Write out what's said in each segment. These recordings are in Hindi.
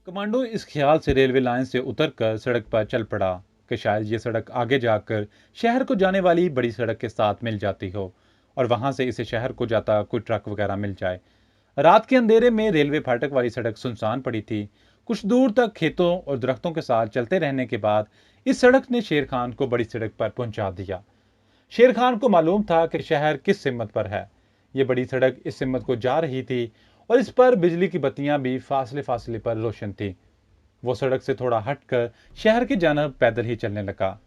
कमांडो इस ख्याल से रेलवे लाइन से उतरकर सड़क पर चल पड़ा कि शायद ये सड़क आगे जाकर शहर को जाने वाली बड़ी सड़क के साथ मिल जाती हो और वहां से इसे शहर को जाता कोई ट्रक वगैरह मिल जाए। रात के अंधेरे में रेलवे फाटक वाली सड़क सुनसान पड़ी थी। कुछ दूर तक खेतों और दरख्तों के साथ चलते रहने के बाद इस सड़क ने शेर खान को बड़ी सड़क पर पहुंचा दिया। शेर खान को मालूम था कि शहर किस सिमत पर है। ये बड़ी सड़क इस सिमत को जा रही थी और इस पर बिजली की बत्तियां भी फासले फासले पर रोशन थी। वो सड़क से थोड़ा हटकर शहर की जानब पैदल ही चलने लगा।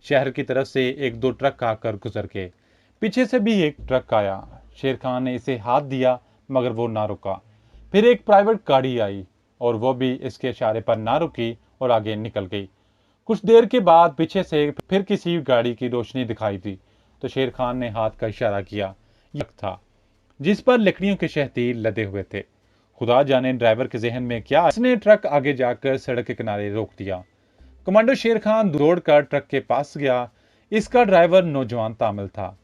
शहर की तरफ से एक दो ट्रक आकर गुजर गए। पीछे से भी एक ट्रक आया। शेर खान ने इसे हाथ दिया मगर वो ना रुका। फिर एक प्राइवेट गाड़ी आई और वो भी इसके इशारे पर ना रुकी और आगे निकल गई। कुछ देर के बाद पीछे से फिर किसी गाड़ी की रोशनी दिखाई दी तो शेर खान ने हाथ का इशारा किया। यक था जिस पर लकड़ियों के शहतीर लदे हुए थे। खुदा जाने ड्राइवर के जहन में क्या, इसने ट्रक आगे जाकर सड़क के किनारे रोक दिया। कमांडो शेर खान दौड़कर ट्रक के पास गया। इसका ड्राइवर नौजवान तामिल था।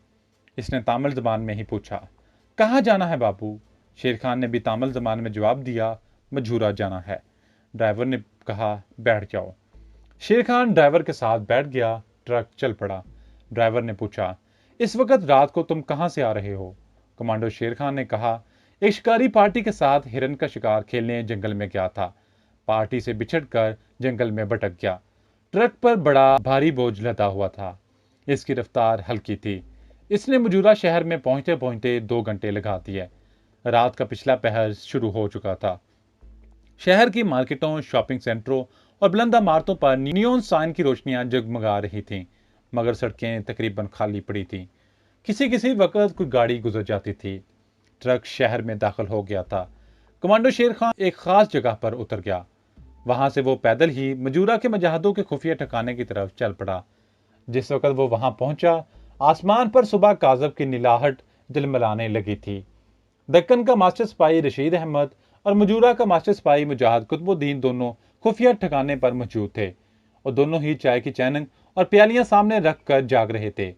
इसने तामिल जबान में ही पूछा, कहाँ जाना है बाबू? शेर खान ने भी तामिल जबान में जवाब दिया, मजूरा जाना है। ड्राइवर ने कहा, बैठ जाओ। शेर खान ड्राइवर के साथ बैठ गया। ट्रक चल पड़ा। ड्राइवर ने पूछा, इस वक्त रात को तुम कहां से आ रहे हो? कमांडो शेर खान ने कहा, एक शिकारी पार्टी के साथ हिरन का शिकार खेलने जंगल में गया था। पार्टी से बिछड़कर जंगल में भटक गया। ट्रक पर बड़ा भारी बोझ लदा हुआ था। इसकी रफ्तार हल्की थी। इसने मजूरा शहर में पहुंचते पहुंचते 2 घंटे लगा दिए। रात का पिछला पहर शुरू हो चुका था। शहर की मार्केटों, शॉपिंग सेंटरों और बुलंद इमारतों पर नियोन साइन की रोशनियां जगमगा रही थीं, मगर सड़कें तकरीबन खाली पड़ी थीं। किसी किसी वक्त कोई गाड़ी गुजर जाती थी। ट्रक शहर में दाखिल हो गया था। कमांडो शेर खान एक खास जगह पर उतर गया। वहां से वो पैदल ही मजूरा के मुजाहिदों के खुफिया ठिकाने की तरफ चल पड़ा। जिस वक्त वो वहां पहुंचा, आसमान पर सुबह काजब की नीलाहट जलमलाने लगी थी। दक्कन का मास्टर सिपाही रशीद अहमद और मजूरा का मास्टर सिपाही मुजाहिद कुतुबुद्दीन दोनों खुफिया ठिकाने पर मौजूद थे और दोनों ही चाय की चैनक और प्यालियां सामने रखकर जाग रहे थे।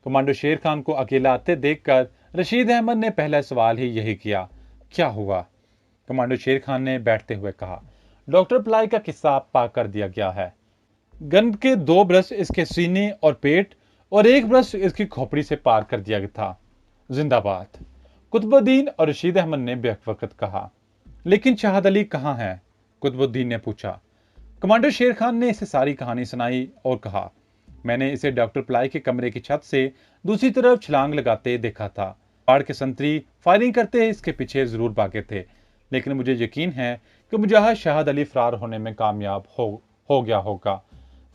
कमांडो शेर खान को अकेला आते देखकर रशीद अहमद ने पहला सवाल ही यही किया, क्या हुआ? कमांडो शेर खान ने बैठते हुए कहा, डॉक्टर पलाई का किस्सा पाक कर दिया गया है। गन के 2 ब्रश इसके सीने और पेट और एक ब्रश इसकी खोपड़ी से पार कर दिया था। जिंदाबाद। कुतुबुद्दीन और रशीद अहमद ने बेवक्त कहा। लेकिन शाहद अली कहाँ है? कुतुबुद्दीन ने पूछा। कमांडर शेर खान ने इसे सारी कहानी सुनाई और कहा, मैंने इसे डॉक्टर पलाई के कमरे की छत से दूसरी तरफ छलांग लगाते देखा था। पहाड़ के संतरी फायरिंग करते इसके पीछे जरूर भागे थे, लेकिन मुझे यकीन है कि मुजाहिद शाहद अली फरार होने में कामयाब हो गया होगा।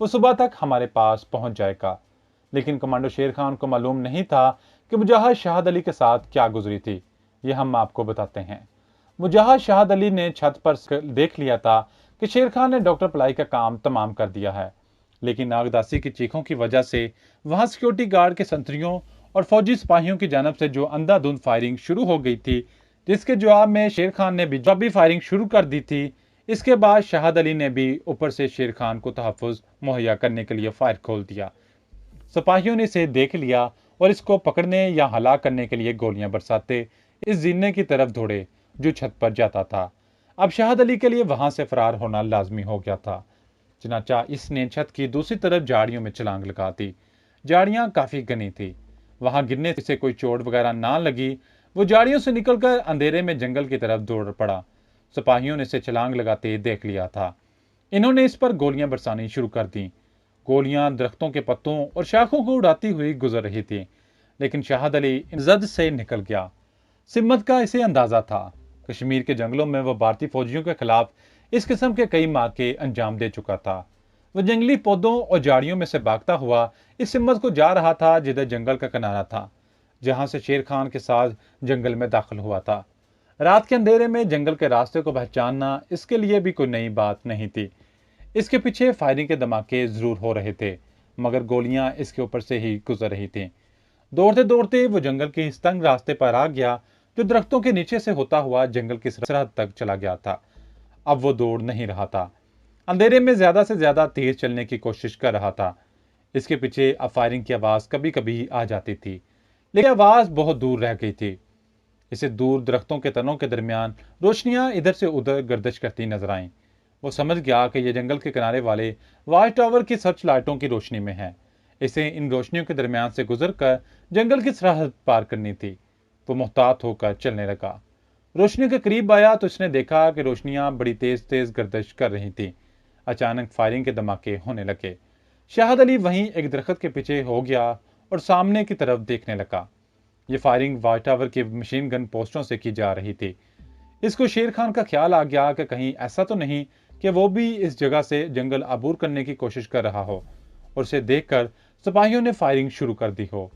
वो सुबह तक हमारे पास पहुंच जाएगा। लेकिन कमांडो शेर खान को मालूम नहीं था कि मुजाहिद शाहद अली के साथ क्या गुजरी थी। ये हम आपको बताते हैं। मुजाहिद शाहद अली ने छत पर देख लिया था कि शेर खान ने डॉक्टर पलाई का काम तमाम कर दिया है, लेकिन नागदासी की चीखों की वजह से वहां सिक्योरिटी गार्ड के संतरियों और फौजी सिपाहियों की जानब से जो अंधाधुंध फायरिंग शुरू हो गई थी, जिसके जवाब में शेर खान ने भी जवाबी फायरिंग शुरू कर दी थी। इसके बाद शाहद अली ने भी ऊपर से शेर खान को तहफ़्फ़ुज़ मुहैया करने के लिए फायर खोल दिया। सिपाहियों ने इसे देख लिया और इसको पकड़ने या हलाक करने के लिए गोलियां बरसाते इस जीने की तरफ दौड़े जो छत पर जाता था। अब शाहद अली के लिए वहां से फरार होना लाजमी हो गया था। चनाचा इसने छत की दूसरी तरफ झाड़ियों में छलांग लगा दी। झाड़ियां काफी घनी थी। वहां गिरने से कोई चोट वगैरह ना लगी। वो झाड़ियों से निकलकर अंधेरे में जंगल की तरफ दौड़ पड़ा। सिपाहियों ने इसे छलांग लगाते देख लिया था। इन्होंने इस पर गोलियां बरसानी शुरू कर दी। गोलियां दरख्तों के पत्तों और शाखों को उड़ाती हुई गुजर रही थी, लेकिन शाहद अली इन जद से निकल गया। सिम्मत का इसे अंदाजा था। कश्मीर के जंगलों में वह भारतीय फौजियों के खिलाफ इस किस्म के कई मार्के अंजाम दे चुका था। वह जंगली पौधों और झाड़ियों में से भागता हुआ इस सिम्मत को जा रहा था जिधर जंगल का किनारा था, जहां से शेर खान के साथ जंगल में दाखिल हुआ था। रात के अंधेरे में जंगल के रास्ते को पहचानना इसके लिए भी कोई नई बात नहीं थी। इसके पीछे फायरिंग के धमाके जरूर हो रहे थे, मगर गोलियां इसके ऊपर से ही गुजर रही थीं। दौड़ते दौड़ते वो जंगल के इस तंग रास्ते पर आ गया जो दरख्तों के नीचे से होता हुआ जंगल की सरहद तक चला गया था। अब वो दौड़ नहीं रहा था। अंधेरे में ज्यादा से ज्यादा तेज चलने की कोशिश कर रहा था। इसके पीछे अब फायरिंग की आवाज कभी कभी आ जाती थी, लेकिन आवाज बहुत दूर रह गई थी। इसे दूर दरख्तों के तनों के दरमियान रोशनियां इधर से उधर गर्दिश करती नजर आईं। वो समझ गया कि ये जंगल के किनारे वाले वाच टावर की सर्च लाइटों की रोशनी में है। इसे इन रोशनियों के दरमियान से गुजरकर जंगल की सरहद पार करनी थी। वो मुहतात होकर चलने लगा। रोशनी के करीब आया तो इसने देखा कि रोशनियां बड़ी तेज तेज गर्दिश कर रही थी। अचानक फायरिंग के धमाके होने लगे। शाहद अली वहीं एक दरख्त के पीछे हो गया और सामने की तरफ देखने लगा। ये फायरिंग वाच टावर की मशीन गन पोस्टों से की जा रही थी। इसको शेर खान का ख्याल आ गया कि कहीं ऐसा तो नहीं कि वो भी इस जगह से जंगल अबूर करने की कोशिश कर रहा हो और उसे देखकर सिपाहियों ने फायरिंग शुरू कर दी हो।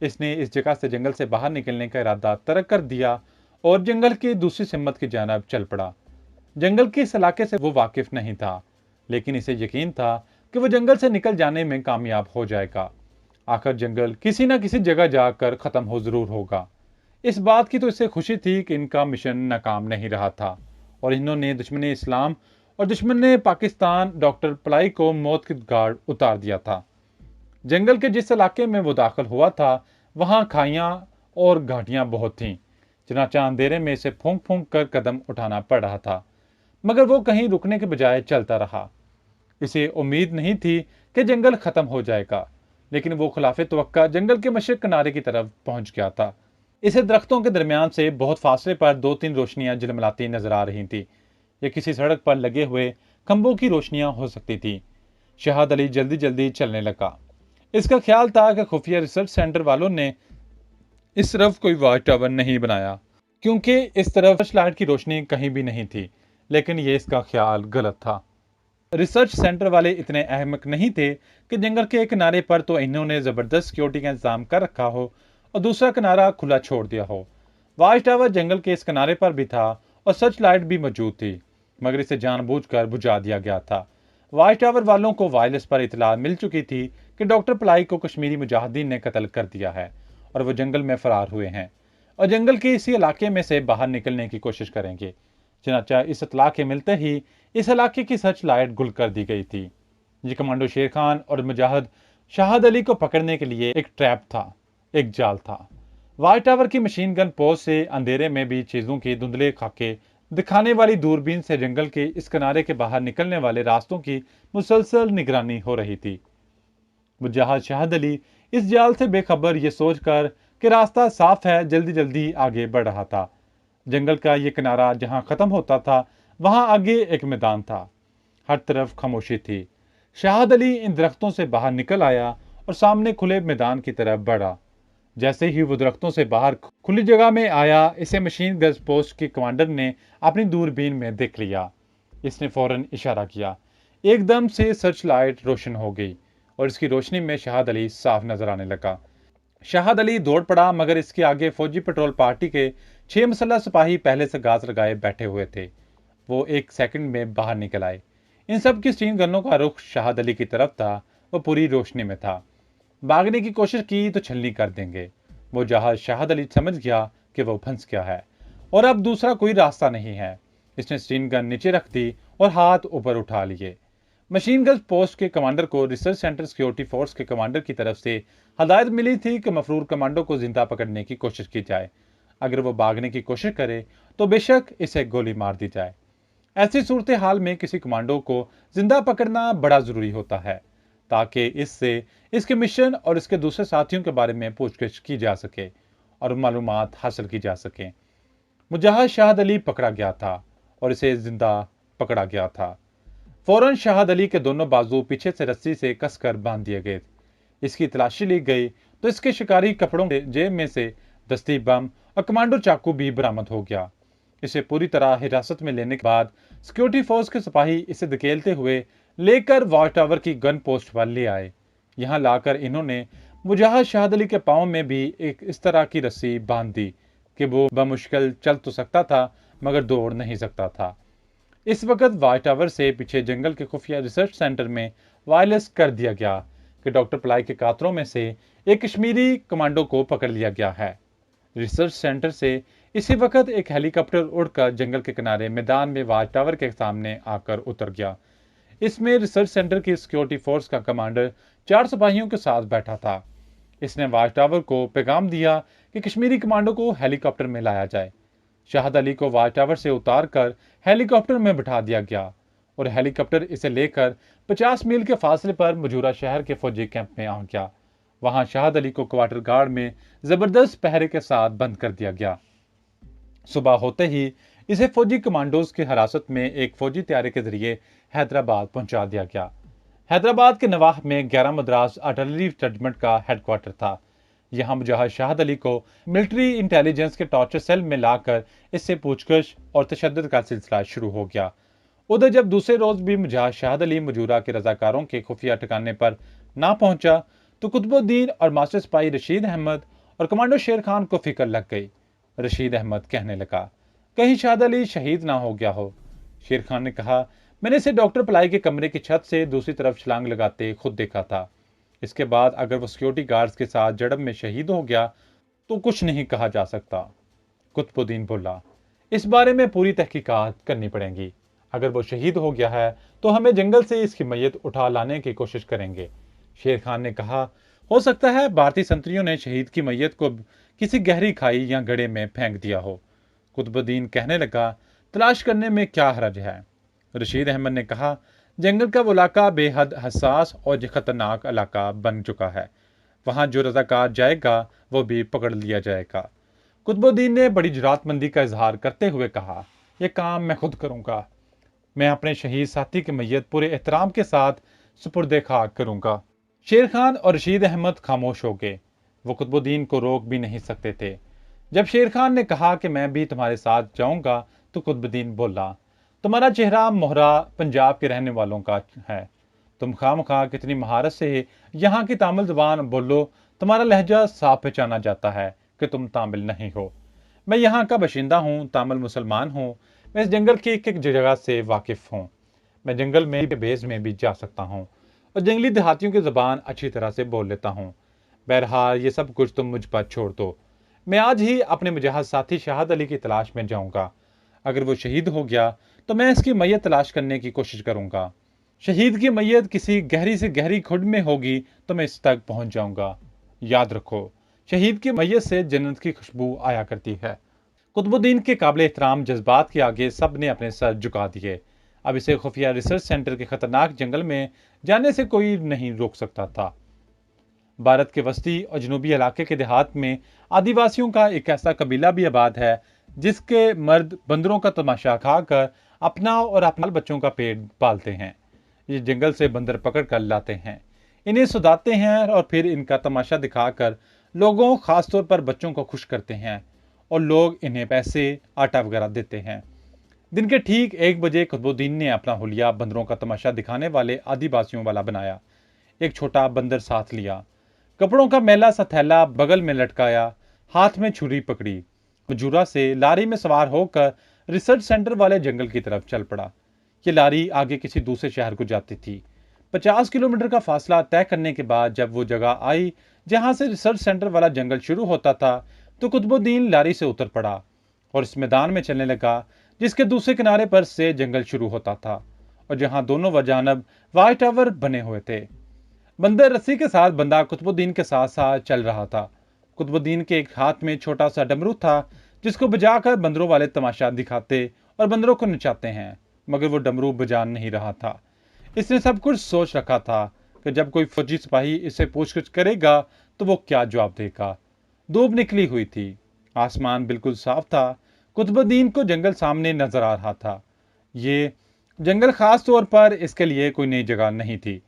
इसने इस जगह से जंगल से बाहर निकलने का इरादा तर्क कर दिया और जंगल की दूसरी सिमत की जानब चल पड़ा। जंगल के इस इलाके से वो वाकिफ नहीं था, लेकिन इसे यकीन था कि वो जंगल से निकल जाने में कामयाब हो जाएगा। आखिर जंगल किसी न किसी जगह जाकर खत्म हो जरूर होगा। इस बात की तो इसे खुशी थी कि इनका मिशन नाकाम नहीं रहा था और इन्होंने दुश्मन इस्लाम और दुश्मन पाकिस्तान डॉक्टर पलाई को मौत की घाट उतार दिया था। जंगल के जिस इलाके में वो दाखिल हुआ था वहां खाइयां और घाटियां बहुत थीं। चनाचा अंधेरे में इसे फूंक फूंक कर कदम उठाना पड़ रहा था, मगर वो कहीं रुकने के बजाय चलता रहा। इसे उम्मीद नहीं थी कि जंगल खत्म हो जाएगा, लेकिन वो खिलाफे तवक्का जंगल के मशरक किनारे की तरफ पहुंच गया था। इसे दरख्तों के दरमियान से बहुत फासले पर दो तीन रोशनियां झिलमिलाती नजर आ रही थी। ये किसी सड़क पर लगे हुए खंभों की रोशनियां हो सकती थी। शहाद अली जल्दी जल्दी चलने लगा। इसका ख्याल था कि खुफिया रिसर्च सेंटर वालों ने इस तरफ कोई वाच टावर नहीं बनाया, क्योंकि इस तरफ सर्च लाइट की रोशनी कहीं भी नहीं थी। लेकिन ये इसका ख्याल गलत था। रिसर्च सेंटर वाले इतने अहमक नहीं थे कि जंगल के एक किनारे पर तो इन्होंने जबरदस्त सिक्योरिटी का इंतजाम कर रखा हो और दूसरा किनारा खुला छोड़ दिया हो। वाच टावर जंगल के इस किनारे पर भी था और सर्च लाइट भी मौजूद थी, मगर इसे जानबूझकर बुझा दिया गया था। वाच टावर वालों को वायरलेस पर इतला मिल चुकी थी कि डॉक्टर पलाई को कश्मीरी मुजाहिदीन ने कत्ल कर दिया है और वो जंगल में फरार हुए हैं और जंगल के इसी इलाके में से बाहर निकलने की कोशिश करेंगे। चनाचा इस इतला के मिलते ही इस इलाके की सर्च लाइट गुल कर दी गई थी। ये कमांडो शेर खान और मुजाहिद शाहद अली को पकड़ने के लिए एक ट्रैप था, एक जाल था। वाच टावर की मशीन गन पोस्ट से अंधेरे में भी चीजों की धुंधले खाके दिखाने वाली दूरबीन से जंगल के इस किनारे के बाहर निकलने वाले रास्तों की मुसलसल निगरानी हो रही थी। मुजाहिद शाहद अली इस जाल से बेखबर ये सोचकर कि रास्ता साफ है जल्दी जल्दी आगे बढ़ रहा था। जंगल का ये किनारा जहां खत्म होता था वहां आगे एक मैदान था। हर तरफ खामोशी थी। शाहद अली इन दरख्तों से बाहर निकल आया और सामने खुले मैदान की तरफ बढ़ा। जैसे ही वो दरख्तों से बाहर खुली जगह में आया, इसे मशीन गन पोस्ट के कमांडर ने अपनी दूरबीन में देख लिया। इसने फौरन इशारा किया। एकदम से सर्च लाइट रोशन हो गई और इसकी रोशनी में शाहद अली साफ नजर आने लगा। शाहद अली दौड़ पड़ा, मगर इसके आगे फौजी पेट्रोल पार्टी के 6 मुसल्लह सिपाही पहले से गाज लगाए बैठे हुए थे। वो एक सेकंड में बाहर निकल आए। इन सब की स्टीन गनों का रुख शाहद अली की तरफ था। वो पूरी रोशनी में था। भागने की कोशिश की तो छलनी कर देंगे। वो जहाज शाहद अली समझ गया कि वो फंस गया है और अब दूसरा कोई रास्ता नहीं है। इसने स्टीन गन नीचे रख दी और हाथ ऊपर उठा लिए। मशीन गन पोस्ट के कमांडर को रिसर्च सेंटर सिक्योरिटी फोर्स के कमांडर की तरफ से हदायत मिली थी कि मफरूर कमांडो को जिंदा पकड़ने की कोशिश की जाए। अगर वो भागने की कोशिश करे तो बेशक इसे गोली मार दी जाए। ऐसी सूरत हाल में किसी कमांडो को जिंदा पकड़ना बड़ा जरूरी होता है, ताकि इससे इसके मिशन और इसके दूसरे साथियों के बारे में पूछगिछ की जा सके और मालूमात हासिल की जा सके। मुजाहिद शाहद अली पकड़ा गया था और इसे जिंदा पकड़ा गया था। फौरन शाहद अली के दोनों बाजू पीछे से रस्सी से कसकर बांध दिए गए। इसकी तलाशी ली गई तो इसके शिकारी कपड़ों के जेब में से दस्ती बम और कमांडो चाकू भी बरामद हो गया। इसे पूरी तरह हिरासत में लेने के बाद सिक्योरिटी फोर्स के सिपाही इसे धकेलते हुए लेकर वॉच टावर की गन पोस्ट पर ले आए। यहां लाकर इन्होंने मुजाहिद शाहद अली के पांव में भी एक इस तरह की रस्सी बांध दी कि वो बमुश्किल चल तो सकता था, मगर दौड़ नहीं सकता था। इस वक्त वॉच टावर से पीछे जंगल के खुफिया रिसर्च सेंटर में वायरलेस कर दिया गया कि डॉक्टर पलाई के कातलों में से एक कश्मीरी कमांडो को पकड़ लिया गया है। रिसर्च सेंटर से इसी वक्त एक हेलीकॉप्टर उड़कर जंगल के किनारे मैदान में वॉच टावर के सामने आकर उतर गया। इसमें रिसर्च सेंटर की सिक्योरिटी फोर्स का कमांडर 4 सिपाहियों के साथ बैठा था। इसने वॉच टावर को पैगाम दिया कि कश्मीरी कमांडो को हेलीकॉप्टर में लाया जाए। शाहद अली को वॉच टावर से उतार कर हेलीकॉप्टर में बिठा दिया गया और हेलीकॉप्टर इसे लेकर 50 मील के फासले पर मजूरा शहर के फौजी कैंप में आ गया। वहां शाहद अली को क्वार्टर गार्ड में जबरदस्त पहरे के साथ बंद कर दिया गया। सुबह होते ही इसे फौजी कमांडोज की हिरासत में एक फौजी तैयारी के जरिए हैदराबाद पहुंचा दिया गया। हैदराबाद के नवाह में 11 मद्रास आर्टिलरी रेजिमेंट का हेडक्वार्टर था। यहां मुजाहिद शाहद अली को मिलिट्री इंटेलिजेंस के टॉर्चर सेल में लाकर इससे पूछताछ और तशद्दुद का सिलसिला शुरू हो गया। उधर जब दूसरे रोज भी मुजाहिद शाहद अली मजूरा के रजाकारों के खुफिया ठिकाने पर ना पहुंचा तो कुतुबुद्दीन और मास्टर सिपाही रशीद अहमद और कमांडो शेर खान को फिक्र लग गई। रशीद अहमद कहने लगा, कहीं शाहद अली शहीद ना हो गया हो। शेर खान ने कहा, मैंने इसे डॉक्टर पलाई के कमरे की छत से दूसरी तरफ छलांग लगाते खुद देखा था। इसके बाद अगर वो सिक्योरिटी गार्ड्स के साथ झड़प में शहीद हो गया तो कुछ नहीं कहा जा सकता। कुतुबुद्दीन बोला, इस बारे में पूरी तहकीकात करनी पड़ेगी। अगर वो शहीद हो गया है तो हमें जंगल से इसकी मैयत उठा लाने की कोशिश करेंगे। शेर खान ने कहा, हो सकता है भारतीय संतरियों ने शहीद की मैयत को किसी गहरी खाई या गड्ढे में फेंक दिया हो। कुतुबुद्दीन कहने लगा, तलाश करने में क्या हर्ज है। रशीद अहमद ने कहा, जंगल का वो इलाका बेहद हसास और खतरनाक इलाका बन चुका है। वहां जो रजाकार जाएगा वो भी पकड़ लिया जाएगा। कुतुबुद्दीन ने बड़ी जुरातमंदी का इजहार करते हुए कहा, यह काम मैं खुद करूंगा। मैं अपने शहीद साथी की मैयत पूरे एहतराम के साथ सुपुर्दे खाक करूंगा। शेर खान और रशीद अहमद खामोश हो गए। वो कुतुबुद्दीन को रोक भी नहीं सकते थे। जब शेर खान ने कहा कि मैं भी तुम्हारे साथ जाऊंगा तो कुतुबुद्दीन बोला, तुम्हारा चेहरा मोहरा पंजाब के रहने वालों का है। तुम खामखा कितनी महारत से यहाँ की तामिल जुबान बोलो, तुम्हारा लहजा साफ पहचाना जाता है कि तुम तामिल नहीं हो। मैं यहाँ का बाशिंदा हूँ, तामिल मुसलमान हूँ। मैं इस जंगल की एक एक जगह से वाकिफ हूँ। मैं जंगल में बेज में भी जा सकता हूँ और जंगली देहातियों की जुबान अच्छी तरह से बोल लेता हूँ। बहरहाल ये सब कुछ तुम मुझ पर छोड़ दो। मैं आज ही अपने मुजाहिद साथी शाहद अली की तलाश में जाऊंगा। अगर वो शहीद हो गया तो मैं इसकी मैयत तलाश करने की कोशिश करूंगा। शहीद की मैयत किसी गहरी से गहरी खुड में होगी तो मैं इस तक पहुंच जाऊंगा। याद रखो, शहीद की मैयत से जन्नत की खुशबू आया करती है। कुतुबुद्दीन के काबिल एहतराम जज्बात के आगे सब ने अपने सर झुका दिए। अब इसे खुफिया रिसर्च सेंटर के खतरनाक जंगल में जाने से कोई नहीं रोक सकता था। भारत के वस्ती और जनूबी इलाके के देहात में आदिवासियों का एक ऐसा कबीला भी आबाद है जिसके मर्द बंदरों का तमाशा खाकर अपना और अपने बच्चों का पेट पालते हैं। ये जंगल से बंदर पकड़ कर लाते हैं, इन्हें सुधाते हैं और फिर इनका तमाशा दिखाकर लोगों, खासतौर पर बच्चों को खुश करते हैं और लोग इन्हें पैसे, आटा वगैरह देते हैं। दिन के ठीक 1 बजे कुतुबुद्दीन ने अपना हुलिया बंदरों का तमाशा दिखाने वाले आदिवासियों वाला बनाया। एक छोटा बंदर साथ लिया, कपड़ों का मैला सा थैला बगल में लटकाया, हाथ में छुरी पकड़ी, मजूरा से लारी में सवार होकर रिसर्च सेंटर वाले जंगल की तरफ चल पड़ा। ये लारी आगे किसी दूसरे शहर को जाती थी। 50 किलोमीटर का फासला तय करने के बाद जब वो जगह आई जहां से रिसर्च सेंटर वाला जंगल शुरू होता था तो कुतुबुद्दीन लारी से उतर पड़ा और इस मैदान में चलने लगा जिसके दूसरे किनारे पर से जंगल शुरू होता था और जहां दोनों वजानब वाइट टावर बने हुए थे। बंदर रस्सी के साथ बंधा कुतुबुद्दीन के साथ साथ चल रहा था। कुतुबुद्दीन के एक हाथ में छोटा सा डमरू था जिसको बजाकर बंदरों वाले तमाशा दिखाते और बंदरों को नचाते हैं, मगर वो डमरू बजा नहीं रहा था। इसने सब कुछ सोच रखा था कि जब कोई फौजी सिपाही इससे पूछताछ करेगा तो वो क्या जवाब देगा। धूप निकली हुई थी, आसमान बिल्कुल साफ था। कुतुबुद्दीन को जंगल सामने नजर आ रहा था। ये जंगल खास तौर पर इसके लिए कोई नई जगह नहीं थी।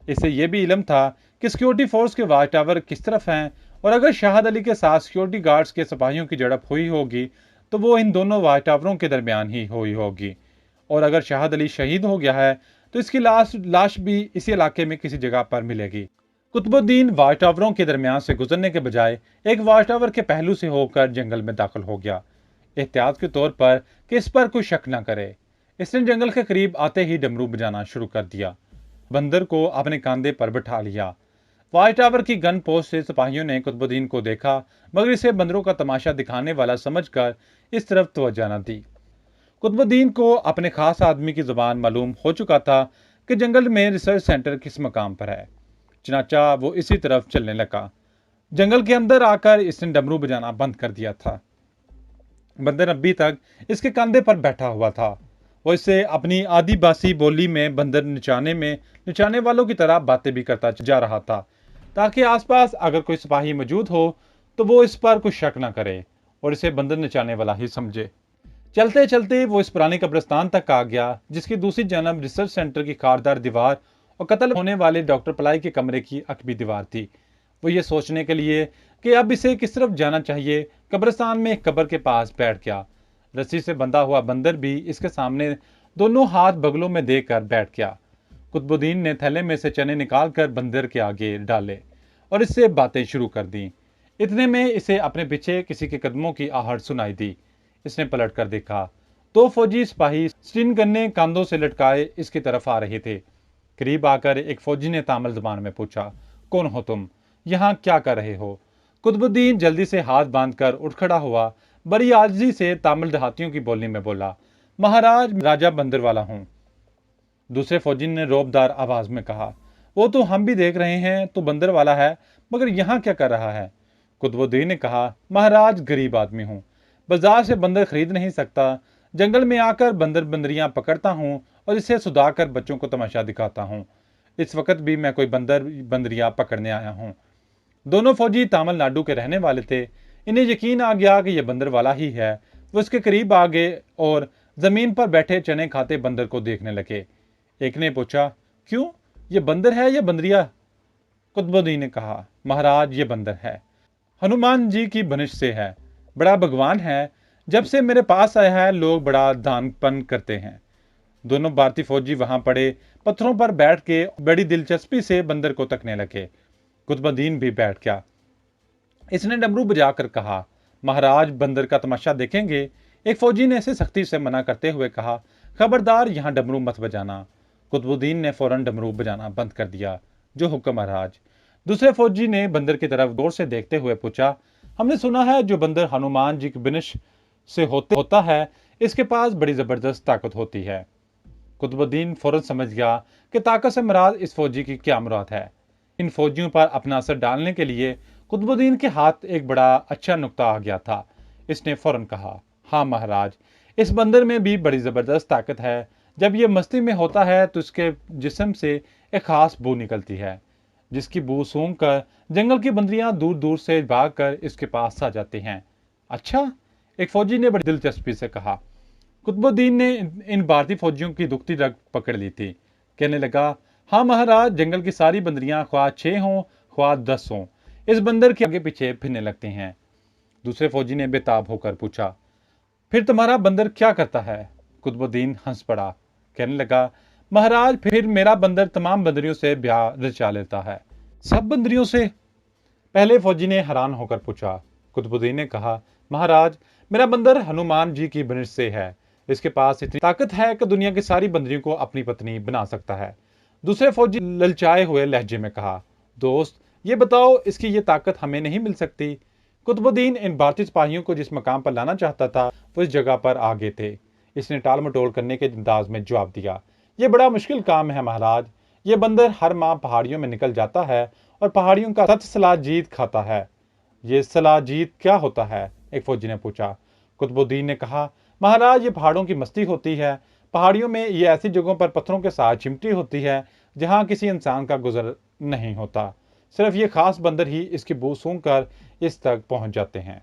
इसे यह भी इल्म था कि सिक्योरिटी फोर्स के वाच टावर किस तरफ हैं और अगर शाहद अली के साथ सिक्योरिटी गार्ड्स के सिपाहियों की झड़प हुई होगी तो वो इन दोनों वाच टावरों के दरमियान ही हुई होगी और अगर शाहद अली शहीद हो गया है तो इसकी लाश भी इसी इलाके में किसी जगह पर मिलेगी। कुतुबुद्दीन वाच टावरों के दरमियान से गुजरने के बजाय एक वाच टावर के पहलू से होकर जंगल में दाखिल हो गया, एहतियात के तौर पर कि इस पर कोई शक न करे। इसने जंगल के करीब आते ही डमरू बजाना शुरू कर दिया। बंदर को अपने कंधे पर बिठा लिया। वाच टावर की गन पोस्ट से सिपाहियों ने कुतुबुद्दीन को देखा, मगर इसे बंदरों का तमाशा दिखाने वाला समझकर इस तरफ तवज्जो न दी। कुतुबुद्दीन को अपने खास आदमी की जुबान मालूम हो चुका था कि जंगल में रिसर्च सेंटर किस मकाम पर है, चनाचा वो इसी तरफ चलने लगा। जंगल के अंदर आकर इसने डमरू बजाना बंद कर दिया था। बंदर अभी तक इसके कंधे पर बैठा हुआ था। वो इससे अपनी आदिवासी बोली में बंदर निचाने वालों की तरह बातें भी करता जा रहा था, ताकि आसपास अगर कोई सिपाही मौजूद हो तो वो इस पर कुछ शक न करे और इसे बंदर निचाने वाला ही समझे। चलते चलते वो इस पुराने कब्रिस्तान तक आ गया, जिसकी दूसरी जानब रिसर्च सेंटर की खारदार दीवार और कत्ल होने वाले डॉक्टर पलाई के कमरे की अकबी दीवार थी। वो ये सोचने के लिए कि अब इसे किस तरफ जाना चाहिए, कब्रिस्तान में एक कब्र के पास बैठ गया। रस्सी से बंधा हुआ बंदर भी इसके सामने दोनों हाथ बगलों में देकर बैठ गया। कुतुबुद्दीन ने थैले में से चने निकालकर बंदर के आगे डाले और इससे बातें शुरू कर दी। इतने में इसे अपने पीछे किसी के कदमों की आहट सुनाई दी। इसने पलट कर देखा तो फौजी सिपाही स्टिन गन्ने कंधों से लटकाए इसकी तरफ आ रहे थे। करीब आकर एक फौजी ने तामिल जबान में पूछा, कौन हो तुम, यहाँ क्या कर रहे हो? कुतुबुद्दीन जल्दी से हाथ बांधकर उठ खड़ा हुआ, बड़ी आजिज़ी से तामिल देहातियों की बोली में बोला, महाराज, राजा बंदरवाला हूँ। दूसरे फौजी ने रौबदार आवाज में कहा, वो तो हम भी देख रहे हैं, तो बंदर वाला है, मगर यहाँ क्या कर रहा है? कुतुबुद्दीन ने कहा, महाराज, गरीब आदमी हूँ, बाजार से बंदर खरीद नहीं सकता, जंगल में आकर बंदर बंदरियां पकड़ता हूँ और इसे सुधाकर बच्चों को तमाशा दिखाता हूँ। इस वक्त भी मैं कोई बंदर बंदरियां पकड़ने आया हूँ। दोनों फौजी तमिलनाडु के रहने वाले थे। इन्हें यकीन आ गया कि यह बंदर वाला ही है। वो इसके करीब आ गए और जमीन पर बैठे चने खाते बंदर को देखने लगे। एक ने पूछा, क्यों, ये बंदर है या बंदरिया? कुतुबुद्दीन ने कहा, महाराज, ये बंदर है, हनुमान जी की बनिश से है, बड़ा भगवान है। जब से मेरे पास आया है लोग बड़ा दानपन करते हैं। दोनों भारतीय फौजी वहां पड़े पत्थरों पर बैठ के बड़ी दिलचस्पी से बंदर को तकने लगे। कुतुबुद्दीन भी बैठ गया। इसने डमरू बजाकर कहा, महाराज, बंदर का तमाशा देखेंगे? एक फौजी ने इसे सख्ती से मना करते हुए कहा, खबरदार, यहाँ डमरू मत बजाना। कुतुबुद्दीन ने फौरन डमरू बजाना बंद कर दिया। जो हुक्म महाराज। दूसरे फौजी ने बंदर की तरफ गौर से देखते हुए पूछा, हमने सुना है जो बंदर हनुमान जी की बिनिश से होता है, इसके पास बड़ी जबरदस्त ताकत होती है। कुतुबुद्दीन फौरन समझ गया कि ताकत से मुराद इस फौजी की क्या मुराद है। इन फौजियों पर अपना असर डालने के लिए कुतुबुद्दीन के हाथ एक बड़ा अच्छा नुक्ता आ गया था। इसने फौरन कहा, हाँ महाराज, इस बंदर में भी बड़ी जबरदस्त ताकत है। जब यह मस्ती में होता है तो इसके जिस्म से एक खास बू निकलती है, जिसकी बू सूंघ कर जंगल की बंदरियां दूर दूर से भागकर इसके पास आ जाती हैं। अच्छा, एक फौजी ने बड़ी दिलचस्पी से कहा। कुतुबुद्दीन ने इन भारतीय फौजियों की दुखती रग पकड़ ली थी। कहने लगा, हाँ महाराज, जंगल की सारी बंदरियां ख्वाह 6 हों ख्वाह 10 हों, इस बंदर के आगे पीछे फिरने लगती हैं। दूसरे फौजी ने बेताब होकर पूछा, फिर तुम्हारा बंदर क्या करता है? कुतुबुद्दीन हंस पड़ा। कहने लगा, महाराज, फिर मेरा बंदर तमाम बंदरियों से ब्याह रचा लेता है। सब बंदरियों से? पहले फौजी ने हैरान होकर पूछा। कुतुबुद्दीन ने कहा, महाराज, मेरा बंदर हनुमान जी की बनिश से है। इसके पास इतनी ताकत है कि दुनिया की सारी बंदरियों को अपनी पत्नी बना सकता है। दूसरे फौजी ललचाए हुए लहजे में कहा, दोस्त, ये बताओ, इसकी ये ताकत हमें नहीं मिल सकती? कुतुबुद्दीन इन भारतीय सिपाहियों को जिस मकाम पर लाना चाहता था वो इस जगह पर आ गए थे। इसने टाल मटोल करने के अंदाज में जवाब दिया, ये बड़ा मुश्किल काम है महाराज। ये बंदर हर माह पहाड़ियों में निकल जाता है और पहाड़ियों का सच सलाजीत खाता है। ये सलाजीत क्या होता है? एक फौजी ने पूछा। कुतुबुद्दीन ने कहा, महाराज, ये पहाड़ों की मस्ती होती है। पहाड़ियों में ये ऐसी जगहों पर पत्थरों के साथ चिमटी होती है जहां किसी इंसान का गुजर नहीं होता। सिर्फ ये खास बंदर ही इसकी बू सूंघ कर इस तक पहुंच जाते हैं।